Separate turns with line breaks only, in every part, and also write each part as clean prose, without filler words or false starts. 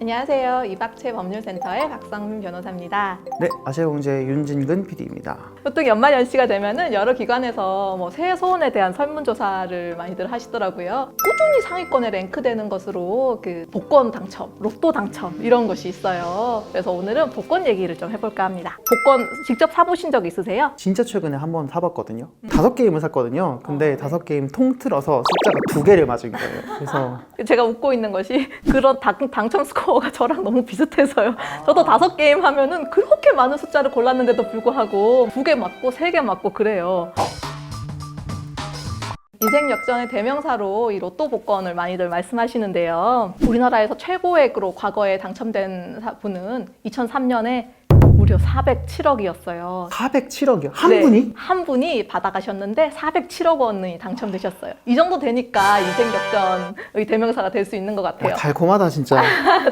안녕하세요. 이박채 법률센터의 박성민 변호사입니다.
네, 아시아공제 윤진근 PD입니다.
보통 연말연시가 되면은 여러 기관에서 세액 소원에 대한 설문조사를 많이들 하시더라고요. 꾸준히 상위권에 랭크되는 것으로 복권 당첨, 로또 당첨 이런 것이 있어요. 그래서 오늘은 복권 얘기를 좀 해볼까 합니다. 복권 직접 사보신 적 있으세요?
진짜 최근에 한번 사봤거든요. 5게임을 샀거든요. 근데 5게임 통틀어서 숫자가 2개를 맞은 거예요. 그래서
제가 웃고 있는 것이 그런 당첨 스코어가 저랑 너무 비슷해서요. 저도 5게임 하면은 그렇게 많은 숫자를 골랐는데도 불구하고 2개 맞고 3개 맞고 그래요. 인생 역전의 대명사로 이 로또 복권을 많이들 말씀하시는데요. 우리나라에서 최고액으로 과거에 당첨된 분은 2003년에 무려 407억이었어요.
407억이요? 한
네,
분이?
한 분이 받아가셨는데 407억 원이 당첨되셨어요. 이 정도 되니까 인생 역전의 대명사가 될 수 있는 것 같아요.
달콤하다 진짜.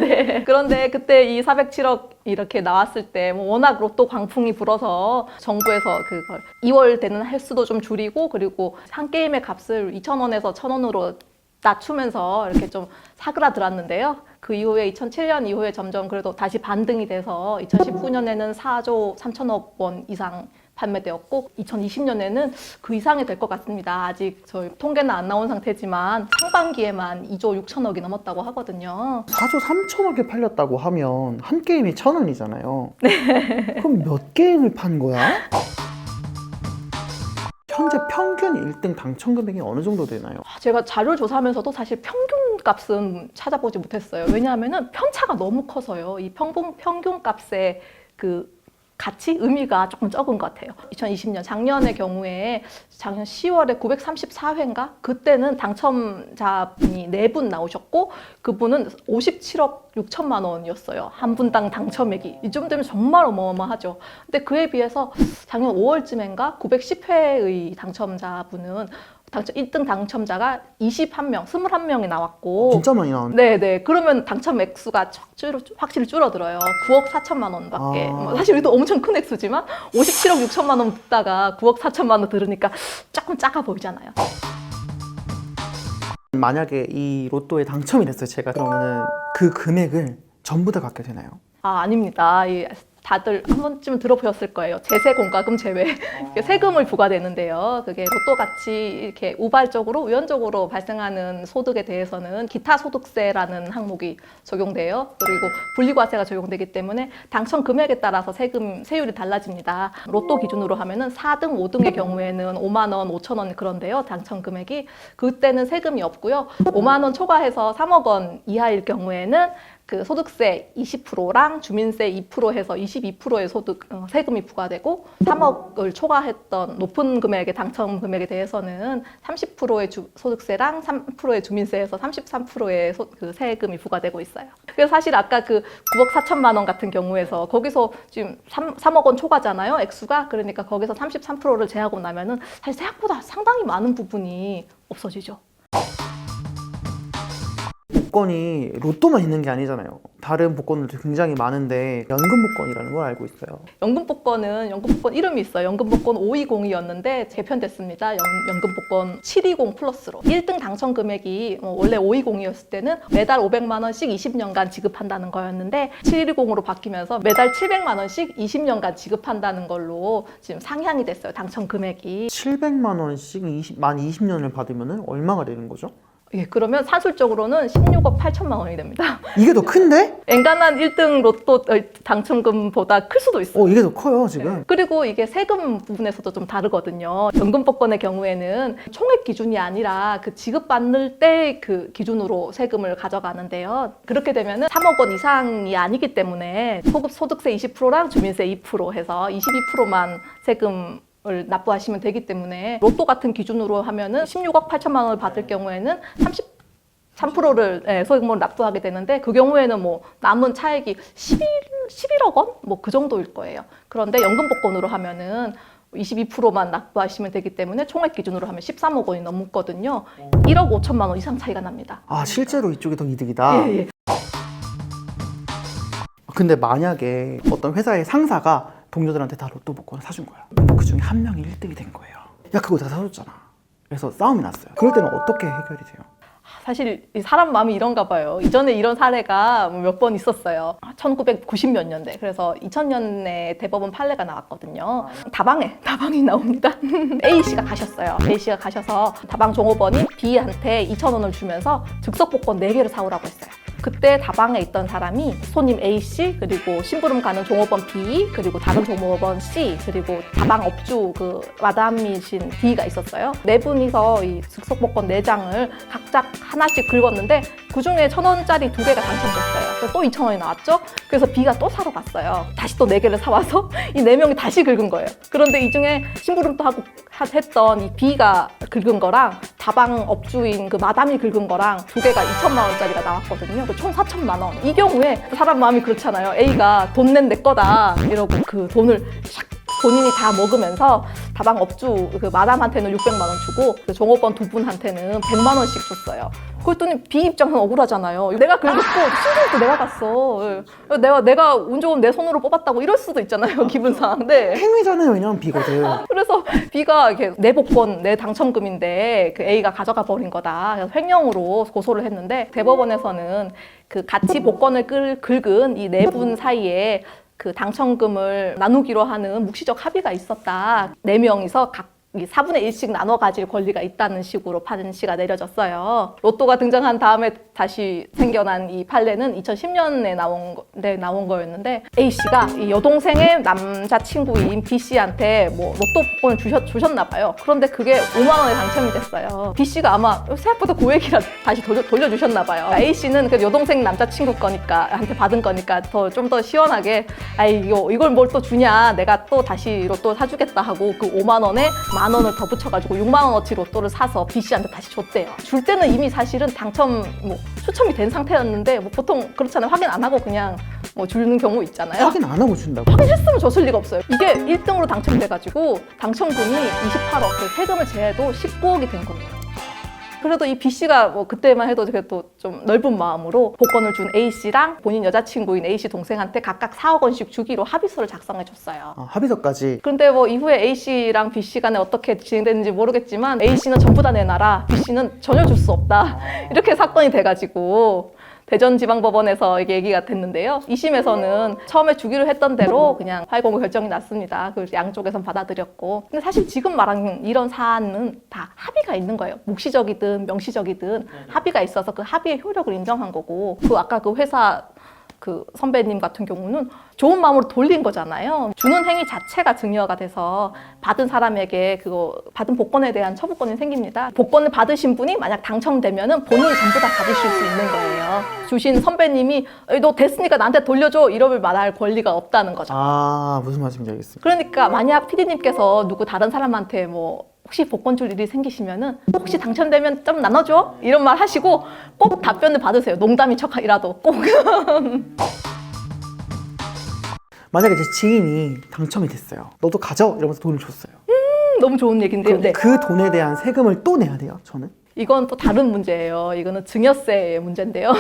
네. 그런데 그때 이 407억 이렇게 나왔을 때 워낙 로또 광풍이 불어서 정부에서 그걸 2월 되는 횟수도 좀 줄이고 그리고 한 게임의 값을 2,000원에서 1,000원으로 낮추면서 이렇게 좀 사그라들었는데요. 그 이후에 2007년 이후에 점점 그래도 다시 반등이 돼서 2019년에는 4조 3천억 원 이상 판매되었고 2020년에는 그 이상이 될 것 같습니다. 아직 저희 통계는 안 나온 상태지만 상반기에만 2조 6천억이 넘었다고 하거든요.
4조 3천억에 팔렸다고 하면 한 게임이 1,000원이잖아요. 네. 그럼 몇 게임을 판 거야? 현재 평균 1등 당첨 금액이 어느 정도 되나요?
제가 자료를 조사하면서도 사실 평균 값은 찾아보지 못했어요. 왜냐하면 편차가 너무 커서요. 이 평균 값의 가치, 의미가 조금 적은 것 같아요. 2020년 작년의 경우에 작년 10월에 934회인가? 그때는 당첨자분이 4분 나오셨고 그분은 57억 6천만 원이었어요. 한 분당 당첨액이. 이쯤 되면 정말 어마어마하죠. 근데 그에 비해서 작년 5월쯤인가 910회의 당첨자분은 1등 당첨자가 21명, 21명이 나왔고
진짜 많이 나왔네.
네네. 그러면 당첨 액수가 확실히 줄어들어요. 9억 4천만 원밖에. 사실 이것도 엄청 큰 액수지만 57억 6천만 원 듣다가 9억 4천만 원 들으니까 조금 작아 보이잖아요.
만약에 이 로또에 당첨이 됐어요, 제가. 그러면은 그 금액을 전부 다 갖게 되나요?
아닙니다. 다들 한 번쯤은 들어보셨을 거예요. 제세 공과금 제외. 세금을 부과되는데요. 그게 로또같이 이렇게 우발적으로, 우연적으로 발생하는 소득에 대해서는 기타 소득세라는 항목이 적용돼요. 그리고 분리과세가 적용되기 때문에 당첨 금액에 따라서 세율이 달라집니다. 로또 기준으로 하면은 4등, 5등의 경우에는 5만 원, 5천 원 그런데요. 당첨 금액이. 그때는 세금이 없고요. 5만 원 초과해서 3억 원 이하일 경우에는 그 소득세 20%랑 주민세 2% 해서 22%의 세금이 부과되고 3억을 초과했던 높은 금액의 당첨 금액에 대해서는 30%의 소득세랑 3%의 주민세에서 33%의 세금이 부과되고 있어요. 그래서 사실 아까 9억 4천만 원 같은 경우에서 거기서 지금 3억 원 초과잖아요, 액수가. 그러니까 거기서 33%를 제하고 나면은 사실 생각보다 상당히 많은 부분이 없어지죠.
복권이 로또만 있는 게 아니잖아요. 다른 복권들도 굉장히 많은데 연금 복권이라는 걸 알고 있어요.
연금 복권 이름이 있어요. 연금 복권 520이었는데 재편됐습니다. 연금 복권 720 플러스로 1등 당첨 금액이 원래 520이었을 때는 매달 500만 원씩 20년간 지급한다는 거였는데 710으로 바뀌면서 매달 700만 원씩 20년간 지급한다는 걸로 지금 상향이 됐어요. 당첨 금액이.
700만 원씩 만 20년을 받으면 얼마가 되는 거죠?
예, 그러면 산술적으로는 16억 8천만 원이 됩니다.
이게 더 큰데?
엔간한 1등 로또 당첨금보다 클 수도 있어요.
이게 더 커요 지금.
네. 그리고 이게 세금 부분에서도 좀 다르거든요. 연금복권의 경우에는 총액 기준이 아니라 그 지급받을 때 그 기준으로 세금을 가져가는데요. 그렇게 되면은 3억 원 이상이 아니기 때문에 소득세 20%랑 주민세 2% 해서 22%만 세금 을 납부하시면 되기 때문에 로또 같은 기준으로 하면은 16억 8천만 원을 받을 경우에는 33%를 소액으로 납부하게 되는데 그 경우에는 남은 차액이 11억 원? 그 정도일 거예요. 그런데 연금 복권으로 하면은 22%만 납부하시면 되기 때문에 총액 기준으로 하면 13억 원이 넘거든요. 1억 5천만 원 이상 차이가 납니다.
실제로 이쪽이 더 이득이다.
예.
근데 만약에 어떤 회사의 상사가 동료들한테 다 로또 복권을 사준 거야. 근데 그 중에 한 명이 1등이 된 거예요. 야, 그거 다 사줬잖아. 그래서 싸움이 났어요. 그럴 때는 어떻게 해결이 돼요?
사실 이 사람 마음이 이런가 봐요. 이전에 이런 사례가 몇 번 있었어요. 1990 몇 년대. 그래서 2000년에 대법원 판례가 나왔거든요. 다방이 나옵니다. A씨가 가셨어요. A씨가 가셔서 다방 종업원이 B한테 2,000원을 주면서 즉석복권 4개를 사오라고 했어요. 그때 다방에 있던 사람이 손님 A씨, 그리고 심부름 가는 종업원 B, 그리고 다른 종업원 C, 그리고 다방 업주 그 마담이신 D가 있었어요. 네 분이서 이 즉석복권 4장을 각자 하나씩 긁었는데 그중에 1,000원짜리 2개가 당첨됐어요. 그래서 또 2,000원이 나왔죠. 그래서 B가 또 사러 갔어요. 다시 또 4개를 사와서 이 4명이 다시 긁은 거예요. 그런데 이 중에 심부름도 하고 했던 이 B가 긁은 거랑 다방 업주인 그 마담이 긁은 거랑 2개가 2천만 원짜리가 나왔거든요. 총 4천만 원. 이 경우에 사람 마음이 그렇잖아요. A가 돈 낸 내 거다 이러고 그 돈을 샥 본인이 다 먹으면서 다방 업주 그 마담한테는 600만 원 주고 그 종업원 2분한테는 100만 원씩 줬어요. 그랬더니 B 입장은 억울하잖아요. 내가 긁었고 심부름도 내가 갔어. 내가 운 좋은 내 손으로 뽑았다고 이럴 수도 있잖아요. 기분상. 네.
행위잖아요. 왜냐면 B거든.
그래서 B가 이렇게 내 복권, 내 당첨금인데 그 A가 가져가 버린 거다. 그래서 횡령으로 고소를 했는데 대법원에서는 그 같이 복권을 긁은 이 4분 사이에 그 당첨금을 나누기로 하는 묵시적 합의가 있었다. 4명이서 각 4분의 1씩 나눠 가질 권리가 있다는 식으로 판시가 내려졌어요. 로또가 등장한 다음에 다시 생겨난 이 판례는 2010년에 나온 거였는데 A씨가 이 여동생의 남자친구인 B씨한테 뭐 로또 복권을 주셨나 봐요. 그런데 그게 5만 원에 당첨이 됐어요. B씨가 아마 생각보다 고액이라 다시 돌려주셨나 봐요. A씨는 그 여동생 남자친구 거니까 한테 받은 거니까 좀 더 시원하게 이걸 뭘 또 주냐, 내가 또 다시 로또 사주겠다 하고 그 5만 원에 10,000원을 더 붙여가지고 6만 원어치 로또를 사서 B씨한테 다시 줬대요. 줄 때는 이미 사실은 당첨 추첨이 된 상태였는데 보통 그렇잖아요. 확인 안 하고 그냥 주는 경우 있잖아요.
확인 안 하고 준다고?
확인했으면 줬을 리가 없어요. 이게 1등으로 당첨돼가지고 당첨금이 28억, 그 세금을 제해도 19억이 된 거예요. 그래도 이 B씨가 그때만 해도 그래도 좀 넓은 마음으로 복권을 준 A씨랑 본인 여자친구인 A씨 동생한테 각각 4억 원씩 주기로 합의서를 작성해 줬어요.
합의서까지?
그런데 이후에 A씨랑 B씨 간에 어떻게 진행됐는지 모르겠지만 A씨는 전부 다 내놔라, B씨는 전혀 줄 수 없다. 이렇게 사건이 돼가지고 대전지방법원에서 이게 얘기가 됐는데요. 2심에서는 처음에 주기로 했던 대로 그냥 활공 결정이 났습니다. 그 양쪽에선 받아들였고. 근데 사실 지금 말하는 이런 사안은 다 합의가 있는 거예요. 묵시적이든 명시적이든 합의가 있어서 그 합의의 효력을 인정한 거고, 아까 그 회사 그 선배님 같은 경우는 좋은 마음으로 돌린 거잖아요. 주는 행위 자체가 증여가 돼서 받은 사람에게 받은 복권에 대한 처분권이 생깁니다. 복권을 받으신 분이 만약 당첨되면은 본인이 전부 다 받으실 수 있는 거예요. 주신 선배님이 너 됐으니까 나한테 돌려줘 이러면 말할 권리가 없다는 거죠.
무슨 말씀인지 알겠습니다.
그러니까 만약 PD님께서 누구 다른 사람한테 혹시 복권 줄 일이 생기시면은 혹시 당첨되면 좀 나눠줘? 이런 말 하시고 꼭 답변을 받으세요. 농담인 척이라도 꼭.
만약에 제 지인이 당첨이 됐어요. 너도 가져? 이러면서 돈을 줬어요.
너무 좋은 얘기인데요. 네.
그 돈에 대한 세금을 또 내야 돼요, 저는?
이건 또 다른 문제예요. 이거는 증여세의 문제인데요.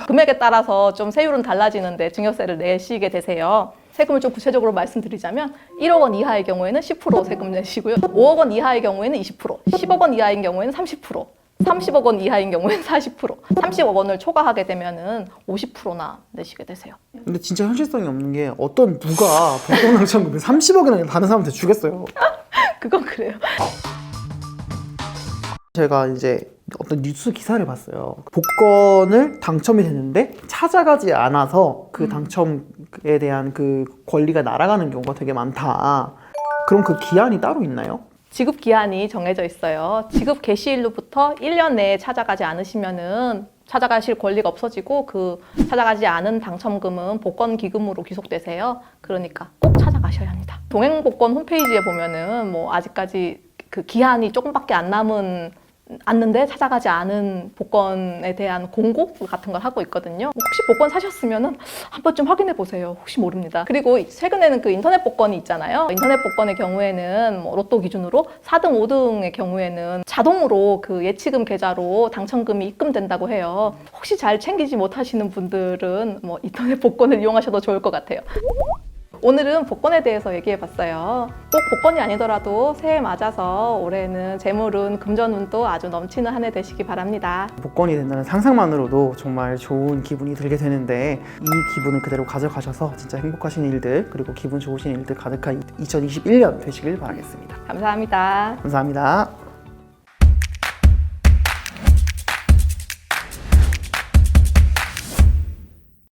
금액에 따라서 좀 세율은 달라지는데 증여세를 내시게 되세요. 세금을 좀 구체적으로 말씀드리자면 1억 원 이하의 경우에는 10% 세금 내시고요. 5억 원 이하의 경우에는 20%, 10억 원 이하인 경우에는 30%, 30억 원 이하인 경우에는 40%, 30억 원을 초과하게 되면은 50%나 내시게 되세요.
근데 진짜 현실성이 없는 게 누가 복권 당첨금을 30억이나 다른 사람한테 주겠어요.
그건 그래요.
제가 이제 어떤 뉴스 기사를 봤어요. 복권을 당첨이 됐는데 찾아가지 않아서 그 당첨에 대한 그 권리가 날아가는 경우가 되게 많다. 그럼 그 기한이 따로 있나요?
지급 기한이 정해져 있어요. 지급 개시일로부터 1년 내에 찾아가지 않으시면은 찾아가실 권리가 없어지고 그 찾아가지 않은 당첨금은 복권 기금으로 귀속되세요. 그러니까 꼭 찾아가셔야 합니다. 동행복권 홈페이지에 보면은 아직까지 그 기한이 조금밖에 안 남았는데 찾아가지 않은 복권에 대한 공고 같은 걸 하고 있거든요. 혹시 복권 사셨으면 한 번쯤 확인해 보세요. 혹시 모릅니다. 그리고 최근에는 그 인터넷 복권이 있잖아요. 인터넷 복권의 경우에는 로또 기준으로 4등, 5등의 경우에는 자동으로 그 예치금 계좌로 당첨금이 입금된다고 해요. 혹시 잘 챙기지 못하시는 분들은 인터넷 복권을 이용하셔도 좋을 것 같아요. 오늘은 복권에 대해서 얘기해봤어요. 꼭 복권이 아니더라도 새해 맞아서 올해는 재물운, 금전운도 아주 넘치는 한 해 되시기 바랍니다.
복권이 된다는 상상만으로도 정말 좋은 기분이 들게 되는데 이 기분을 그대로 가져가셔서 진짜 행복하신 일들 그리고 기분 좋으신 일들 가득한 2021년 되시길 바라겠습니다.
감사합니다.
감사합니다.